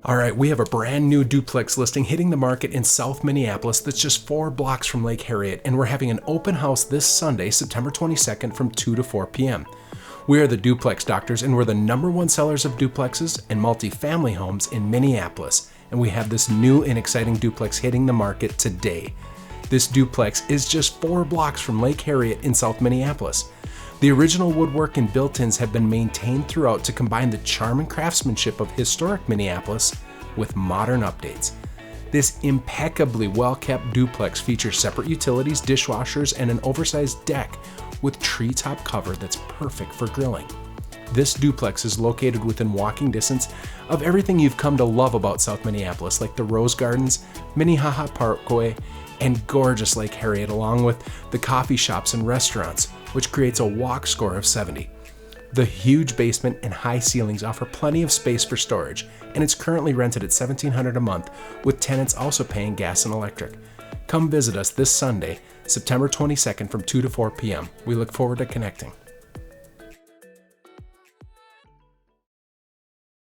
All right, we have a brand new duplex listing hitting the market in South Minneapolis that's just 4 blocks from Lake Harriet, and we're having an open house this Sunday, September 22nd from 2 to 4 p.m. We are the Duplex Doctors, and we're the #1 sellers of duplexes and multifamily homes in Minneapolis, and we have this new and exciting duplex hitting the market today. This duplex is just 4 blocks from Lake Harriet in South Minneapolis. The original woodwork and built-ins have been maintained throughout to combine the charm and craftsmanship of historic Minneapolis with modern updates. This impeccably well-kept duplex features separate utilities, dishwashers, and an oversized deck with treetop cover that's perfect for grilling. This duplex is located within walking distance of everything you've come to love about South Minneapolis, like the Rose Gardens, Minnehaha Parkway, and gorgeous Lake Harriet, along with the coffee shops and restaurants, which creates a walk score of 70. The huge basement and high ceilings offer plenty of space for storage, and it's currently rented at $1,700 a month, with tenants also paying gas and electric. Come visit us this Sunday, September 22nd from 2 to 4 p.m. We look forward to connecting.